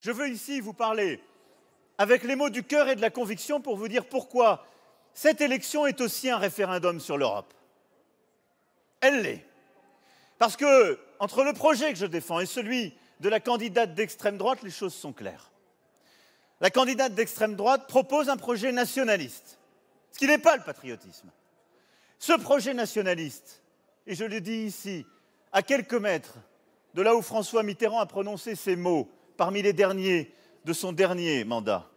Je veux ici vous parler avec les mots du cœur et de la conviction pour vous dire pourquoi cette élection est aussi un référendum sur l'Europe. Elle l'est. Parce que, entre le projet que je défends et celui de la candidate d'extrême droite, les choses sont claires. La candidate d'extrême droite propose un projet nationaliste, ce qui n'est pas le patriotisme. Ce projet nationaliste, et je le dis ici, à quelques mètres de là où François Mitterrand a prononcé ces mots, parmi les derniers de son dernier mandat.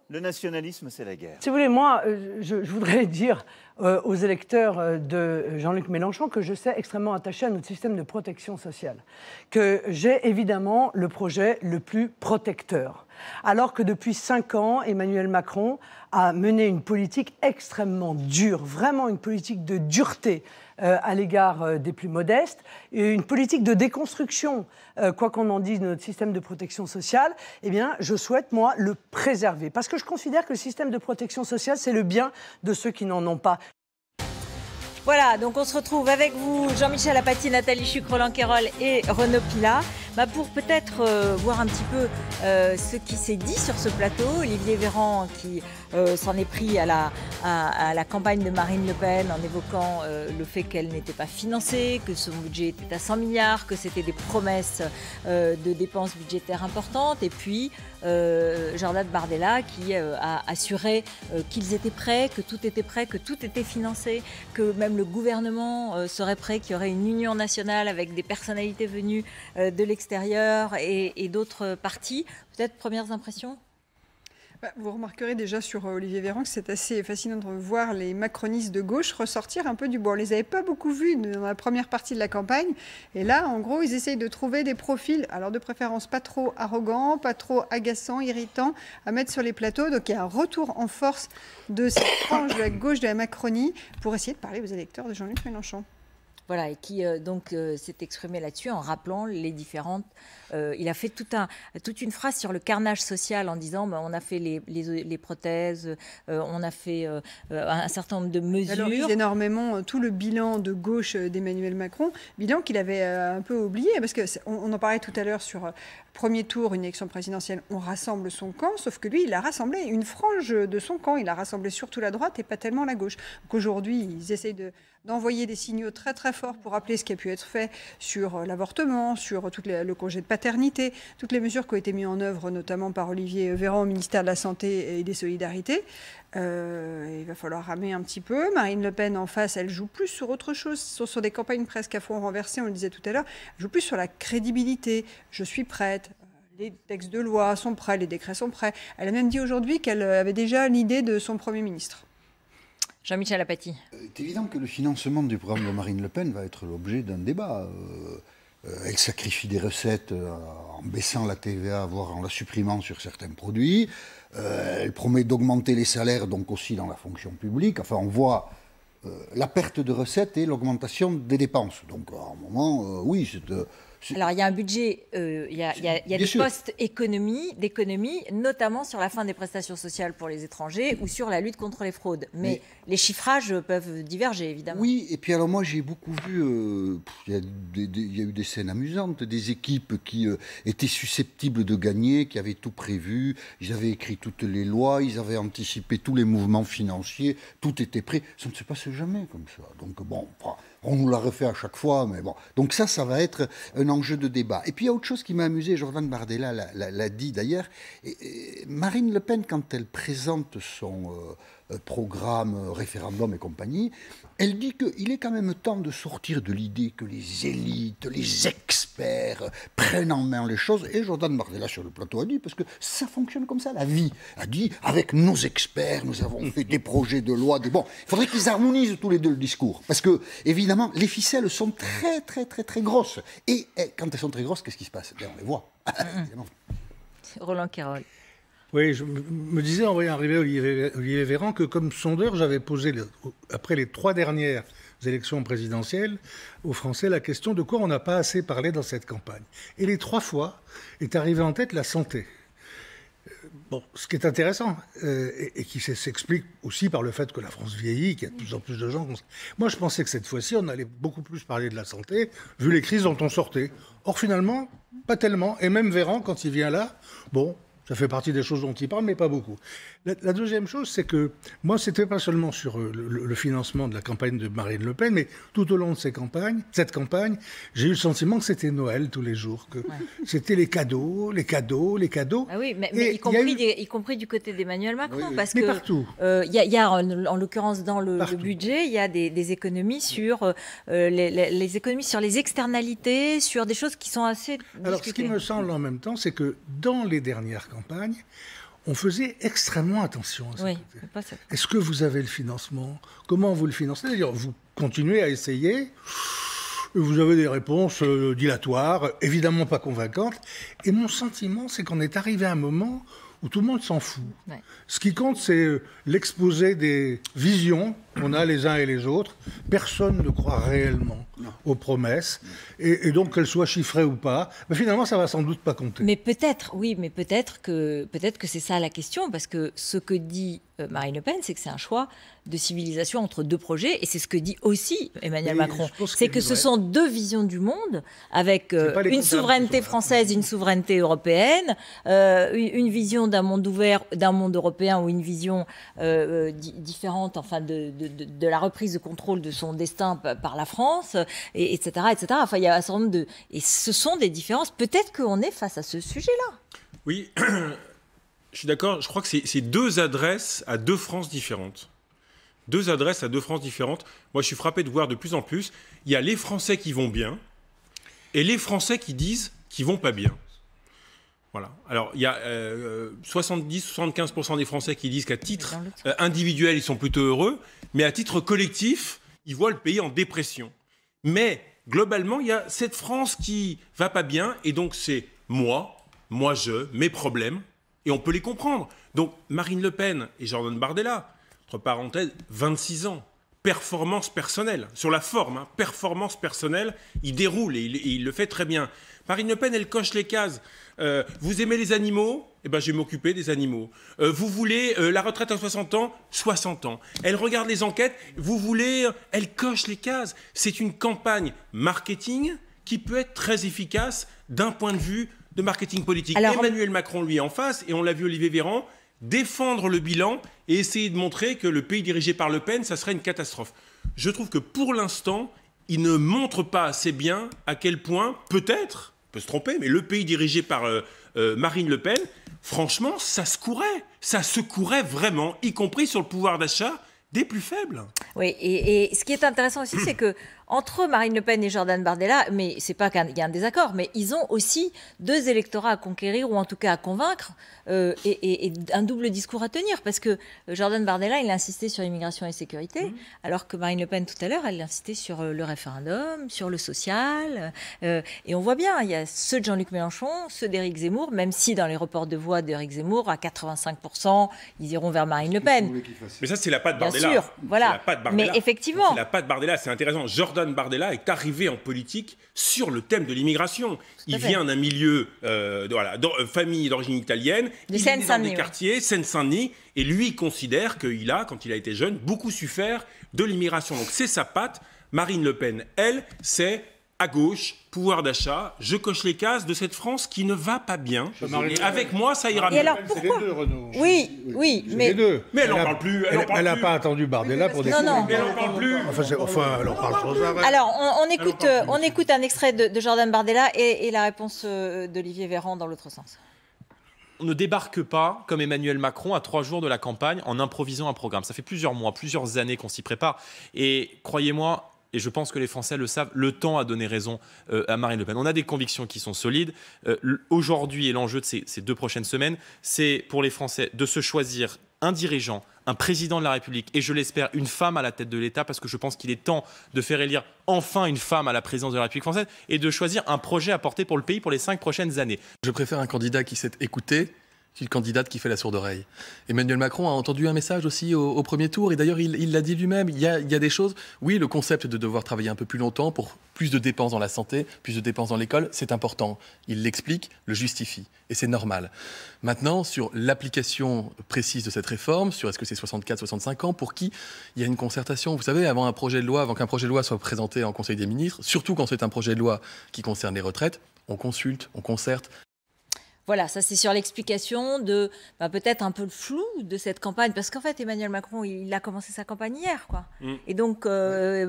Le nationalisme, c'est la guerre. Si vous voulez, moi, je voudrais dire aux électeurs de Jean-Luc Mélenchon que je sais extrêmement attaché à notre système de protection sociale, que j'ai évidemment le projet le plus protecteur. Alors que depuis 5 ans, Emmanuel Macron a mené une politique extrêmement dure, vraiment une politique de dureté à l'égard des plus modestes, et une politique de déconstruction, quoi qu'on en dise, de notre système de protection sociale, eh bien, je souhaite, moi, le préserver. Parce que je considère que le système de protection sociale, c'est le bien de ceux qui n'en ont pas. Voilà, donc on se retrouve avec vous, Jean-Michel Apathy, Nathalie Chuc, Roland Quérol et Renaud Pilat, pour peut-être voir un petit peu ce qui s'est dit sur ce plateau. Olivier Véran qui s'en est pris à la campagne de Marine Le Pen en évoquant le fait qu'elle n'était pas financée, que son budget était à 100 milliards, que c'était des promesses de dépenses budgétaires importantes. Et puis Jordan Bardella qui a assuré qu'ils étaient prêts, que tout était prêt, que tout était financé, que même le gouvernement serait prêt, qu'il y aurait une union nationale avec des personnalités venues de l'extérieur et d'autres partis. Peut-être premières impressions ? Vous remarquerez déjà sur Olivier Véran que c'est assez fascinant de voir les macronistes de gauche ressortir un peu du bois. On ne les avait pas beaucoup vus dans la première partie de la campagne. Et là, en gros, ils essayent de trouver des profils, alors de préférence pas trop arrogants, pas trop agaçants, irritants, à mettre sur les plateaux. Donc il y a un retour en force de cette frange de la gauche de la Macronie pour essayer de parler aux électeurs de Jean-Luc Mélenchon. Voilà, et qui s'est exprimé là-dessus en rappelant les différentes... il a fait toute une phrase sur le carnage social en disant on a fait les prothèses, on a fait un certain nombre de mesures. Il valorise énormément tout le bilan de gauche d'Emmanuel Macron, bilan qu'il avait un peu oublié, parce qu'on en parlait tout à l'heure sur premier tour, une élection présidentielle, on rassemble son camp, sauf que lui, il a rassemblé une frange de son camp, il a rassemblé surtout la droite et pas tellement la gauche. Donc aujourd'hui, ils essayent d'envoyer des signaux très très forts pour rappeler ce qui a pu être fait sur l'avortement, sur le congé de paternité, toutes les mesures qui ont été mises en œuvre, notamment par Olivier Véran au ministère de la Santé et des Solidarités. Il va falloir ramer un petit peu. Marine Le Pen, en face, elle joue plus sur autre chose, sur des campagnes presque à fond renversé, on le disait tout à l'heure. Elle joue plus sur la crédibilité. Je suis prête. Les textes de loi sont prêts, les décrets sont prêts. Elle a même dit aujourd'hui qu'elle avait déjà l'idée de son Premier ministre. Jean-Michel Apathy. Il est évident que le financement du programme de Marine Le Pen va être l'objet d'un débat. Elle sacrifie des recettes en baissant la TVA, voire en la supprimant sur certains produits. Elle promet d'augmenter les salaires, donc aussi dans la fonction publique. Enfin, on voit la perte de recettes et l'augmentation des dépenses. Donc, à un moment, oui, c'est... Alors, il y a un budget, il y a des postes d'économie, notamment sur la fin des prestations sociales pour les étrangers ou sur la lutte contre les fraudes. Mais les chiffrages peuvent diverger, évidemment. Oui, et puis alors moi, j'ai beaucoup vu, il y a eu des scènes amusantes, des équipes qui étaient susceptibles de gagner, qui avaient tout prévu, ils avaient écrit toutes les lois, ils avaient anticipé tous les mouvements financiers, tout était prêt. Ça ne se passe jamais comme ça. Donc bon, on nous l'a refait à chaque fois, mais bon. Donc ça va être un enjeu de débat. Et puis il y a autre chose qui m'a amusé, Jordan Bardella l'a dit d'ailleurs. Marine Le Pen, quand elle présente son programme, référendum et compagnie, elle dit qu'il est quand même temps de sortir de l'idée que les élites, les experts prennent en main les choses. Et Jordan Bardella sur le plateau a dit, parce que ça fonctionne comme ça, la vie, a dit, avec nos experts, nous avons fait des projets de loi, bon, il faudrait qu'ils harmonisent tous les deux le discours. Parce que, évidemment, les ficelles sont très, très, très, très grosses. Et quand elles sont très grosses, qu'est-ce qui se passe? On les voit. Roland Quérol. Oui, je me disais en voyant arriver Olivier Véran que comme sondeur, j'avais posé, après les 3 dernières élections présidentielles, aux Français la question de quoi on n'a pas assez parlé dans cette campagne. Et les 3 fois est arrivée en tête la santé. Bon, ce qui est intéressant, et qui s'explique aussi par le fait que la France vieillit, qu'il y a de plus en plus de gens... Moi, je pensais que cette fois-ci, on allait beaucoup plus parler de la santé, vu les crises dont on sortait. Or, finalement, pas tellement. Et même Véran, quand il vient là, bon... Ça fait partie des choses dont il parle, mais pas beaucoup. La deuxième chose, c'est que moi, c'était pas seulement sur le financement de la campagne de Marine Le Pen, mais tout au long de cette campagne, j'ai eu le sentiment que c'était Noël tous les jours, que c'était les cadeaux. Ah oui, mais y compris du côté d'Emmanuel Macron, parce mais que partout. Il y a en l'occurrence dans le budget, il y a des économies sur les économies sur les externalités, sur des choses qui sont assez discutées. Alors, ce qui me semble en même temps, c'est que dans les dernières campagnes, on faisait extrêmement attention à ça. Est-ce que vous avez le financement? Comment vous le financez? D'ailleurs, vous continuez à essayer. Vous avez des réponses dilatoires, évidemment pas convaincantes. Et mon sentiment, c'est qu'on est arrivé à un moment où tout le monde s'en fout. Ouais. Ce qui compte, c'est l'exposé des visions qu'on a les uns et les autres. Personne ne croit réellement aux promesses. Et donc, qu'elles soient chiffrées ou pas, mais finalement, ça va sans doute pas compter. Mais peut-être, oui, mais peut-être que c'est ça la question, parce que ce que dit Marine Le Pen, c'est que c'est un choix de civilisation entre deux projets, et c'est ce que dit aussi Emmanuel Macron. C'est que ce sont deux visions du monde, avec une souveraineté française, une souveraineté européenne, une vision d'un monde ouvert, d'un monde européen, ou une vision différente, enfin, de la reprise de contrôle de son destin par la France, etc., etc. Enfin, il y a un certain nombre de... Et ce sont des différences. Peut-être qu'on est face à ce sujet-là. Oui, je suis d'accord. Je crois que c'est deux adresses à deux France différentes. Deux adresses à deux France différentes. Moi, je suis frappé de voir de plus en plus, il y a les Français qui vont bien et les Français qui disent qu'ils vont pas bien. Voilà. Alors, il y a 70-75% des Français qui disent qu'à titre individuel, ils sont plutôt heureux, mais à titre collectif, ils voient le pays en dépression. Mais globalement, il y a cette France qui va pas bien, et donc c'est moi, mes problèmes, et on peut les comprendre. Donc Marine Le Pen et Jordan Bardella, entre parenthèses, 26 ans, performance personnelle, sur la forme, performance personnelle, il déroule et il le fait très bien. Marine Le Pen, elle coche les cases. Vous aimez les animaux? Eh ben, je vais m'occuper des animaux. Vous voulez la retraite à 60 ans? 60 ans. Elle regarde les enquêtes. Vous voulez... Elle coche les cases. C'est une campagne marketing qui peut être très efficace d'un point de vue de marketing politique. Alors, Emmanuel Macron, lui, est en face, et on l'a vu Olivier Véran, défendre le bilan et essayer de montrer que le pays dirigé par Le Pen, ça serait une catastrophe. Je trouve que pour l'instant, il ne montre pas assez bien à quel point, peut-être, on peut se tromper, mais le pays dirigé par Marine Le Pen, franchement, ça secourait vraiment, y compris sur le pouvoir d'achat des plus faibles. Oui, et ce qui est intéressant aussi, c'est que entre Marine Le Pen et Jordan Bardella, mais c'est pas qu'il y a un désaccord, mais ils ont aussi deux électorats à conquérir, ou en tout cas à convaincre, et un double discours à tenir, parce que Jordan Bardella, il a insisté sur l'immigration et la sécurité, alors que Marine Le Pen, tout à l'heure, elle a insisté sur le référendum, sur le social, et on voit bien, il y a ceux de Jean-Luc Mélenchon, ceux d'Éric Zemmour, même si dans les reports de voix d'Éric Zemmour, à 85%, ils iront vers Marine Le Pen. Mais ça, c'est la patte Bardella. Bien sûr, voilà. Mais effectivement... C'est la patte Bardella, c'est intéressant. Jordan Bardella est arrivé en politique sur le thème de l'immigration. Il vient d'un milieu, famille d'origine italienne, il est dans des quartiers, Seine-Saint-Denis, et lui, il considère qu'il a, quand il a été jeune, beaucoup souffert de l'immigration. Donc c'est sa patte. Marine Le Pen, elle, c'est à gauche, pouvoir d'achat, je coche les cases de cette France qui ne va pas bien. Et avec moi, ça ira mieux. Et alors, pourquoi? C'est les deux, Renaud. Oui, mais... Les deux. Mais elle n'en parle plus. Elle n'a pas attendu Bardella pour des... Non. Mais elle n'en parle plus. Enfin, elle en parle sans arrêt. Alors, on écoute un extrait de Jordan Bardella et la réponse d'Olivier Véran dans l'autre sens. On ne débarque pas, comme Emmanuel Macron, à 3 jours de la campagne en improvisant un programme. Ça fait plusieurs mois, plusieurs années qu'on s'y prépare. Et croyez-moi, et je pense que les Français le savent, le temps a donné raison à Marine Le Pen. On a des convictions qui sont solides. Aujourd'hui, et l'enjeu de ces 2 prochaines semaines, c'est pour les Français de se choisir un dirigeant, un président de la République, et je l'espère, une femme à la tête de l'État, parce que je pense qu'il est temps de faire élire enfin une femme à la présidence de la République française, et de choisir un projet à porter pour le pays pour les 5 prochaines années. Je préfère un candidat qui sait écouter qu'une candidate qui fait la sourde oreille. Emmanuel Macron a entendu un message aussi au premier tour, et d'ailleurs il l'a dit lui-même, il y a des choses, oui, le concept de devoir travailler un peu plus longtemps pour plus de dépenses dans la santé, plus de dépenses dans l'école, c'est important. Il l'explique, le justifie, et c'est normal. Maintenant, sur l'application précise de cette réforme, sur est-ce que c'est 64-65 ans, pour qui il y a une concertation. Vous savez, avant qu'un projet de loi soit présenté en Conseil des ministres, surtout quand c'est un projet de loi qui concerne les retraites, on consulte, on concerte. Voilà, ça c'est sur l'explication de peut-être un peu le flou de cette campagne, parce qu'en fait Emmanuel Macron, il a commencé sa campagne hier, quoi. Et donc,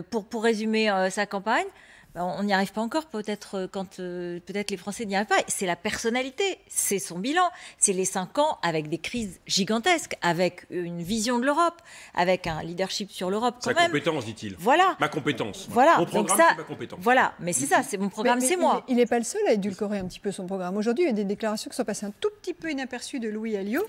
pour résumer sa campagne, on n'y arrive pas encore, peut-être quand peut-être les Français n'y arrivent pas. C'est la personnalité, c'est son bilan, c'est les 5 ans avec des crises gigantesques, avec une vision de l'Europe, avec un leadership sur l'Europe. Sa compétence, dit-il. Voilà. Ma compétence. Voilà. Mon programme, c'est ma compétence. Voilà, mais c'est ça, c'est mon programme, c'est moi. Il n'est pas le seul à édulcorer un petit peu son programme. Aujourd'hui, il y a des déclarations qui sont passées un tout petit peu inaperçues de Louis Alliot,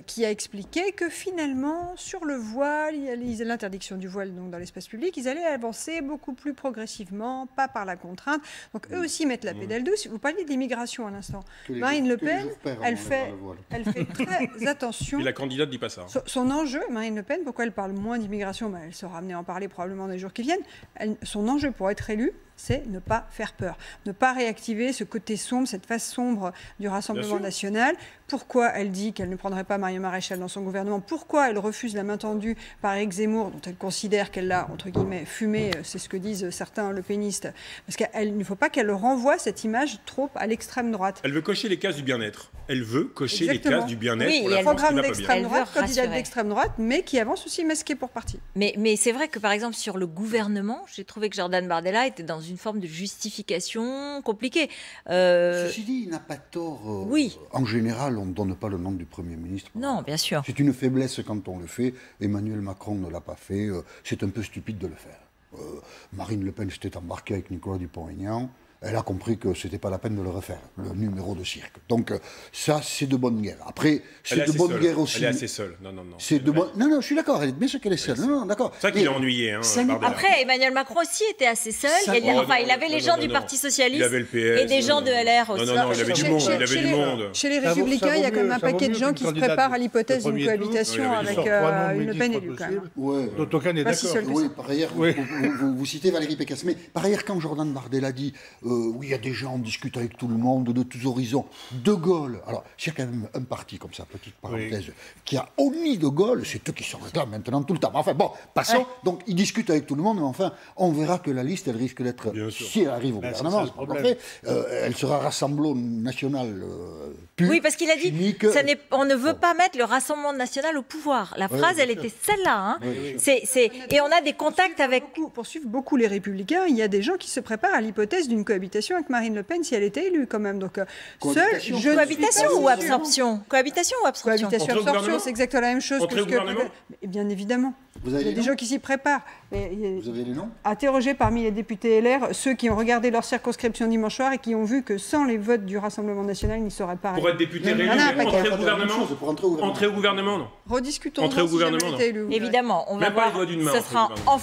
qui a expliqué que finalement, sur le voile, l'interdiction du voile donc, dans l'espace public, ils allaient avancer beaucoup plus progressivement, pas par la contrainte. Donc eux aussi mettent la pédale douce. Vous parliez de l'immigration à l'instant. Marine Le Pen, elle fait très attention. Et la candidate ne dit pas ça. Son enjeu, Marine Le Pen, pourquoi elle parle moins d'immigration? Elle sera amenée à en parler probablement dans les jours qui viennent. Son enjeu pour être élue, c'est ne pas faire peur, ne pas réactiver ce côté sombre, cette face sombre du Rassemblement national. Pourquoi elle dit qu'elle ne prendrait pas Marion Maréchal dans son gouvernement? Pourquoi elle refuse la main tendue par Éric Zemmour, dont elle considère qu'elle l'a, entre guillemets, fumé, c'est ce que disent certains lepénistes, parce qu'il ne faut pas qu'elle renvoie cette image trop à l'extrême droite. Elle veut cocher les cases du bien-être. Elle veut cocher les cases du bien-être. Oui, pour la programme d'extrême droite, candidate d'extrême droite, mais qui avance aussi masquée pour parti. Mais c'est vrai que, par exemple, sur le gouvernement, j'ai trouvé que Jordan Bardella était dans une forme de justification compliquée. Ceci dit, il n'a pas tort. Oui. En général, on ne donne pas le nom du Premier ministre. Non, bien sûr. C'est une faiblesse quand on le fait. Emmanuel Macron ne l'a pas fait. C'est un peu stupide de le faire. Marine Le Pen s'était embarquée avec Nicolas Dupont-Aignan. Elle a compris que ce n'était pas la peine de le refaire, le numéro de cirque. Donc ça, c'est de bonne guerre. Après, c'est de bonne guerre aussi. Elle est assez seule. Non. Non, je suis d'accord. Elle est bien sûr qu'elle est seule. Non, d'accord. C'est ça qui l'a ennuyé. Après, Emmanuel Macron aussi était assez seul. Il avait les gens du Parti Socialiste et des gens de LR aussi. Non, il avait du monde. Il avait du monde. Chez les Républicains, il y a quand même un paquet de gens qui se préparent à l'hypothèse d'une cohabitation avec une Le Pen élue, quand même. Dont aucun n'est d'accord. Oui, par ailleurs, vous citez Valérie Pécresse. Mais par ailleurs, quand Jordan Bardella dit oui, il y a des gens, on discute avec tout le monde, de tous horizons. De Gaulle, alors, s'il y a quand même un parti comme ça, petite parenthèse, qui a omis De Gaulle, c'est eux qui sont là maintenant tout le temps. Enfin, bon, passons. Donc, ils discutent avec tout le monde, mais enfin, on verra que la liste, elle risque d'être, si elle arrive au gouvernement, elle sera Rassemblement national pur. Oui, parce qu'il a dit, on ne veut pas mettre le Rassemblement national au pouvoir. La phrase, elle était celle-là. Hein. Et on a des contacts avec... Pour suivre beaucoup les Républicains, il y a des gens qui se préparent à l'hypothèse d'une cohabitation avec Marine Le Pen si elle était élue quand même. Donc, cohabitation ou absorption? Cohabitation ou absorption? Cohabitation, absorption, c'est exactement la même chose que ce que... Bien évidemment. Il y a des gens qui s'y préparent. Vous avez les noms? Interrogés parmi les députés LR, ceux qui ont regardé leur circonscription dimanche soir et qui ont vu que sans les votes du Rassemblement national, ils n'y seraient pas. Pour être député réélu, entrer au gouvernement, non. Rediscutons. Entrer au gouvernement, non. Évidemment, on va voir. Ce sera en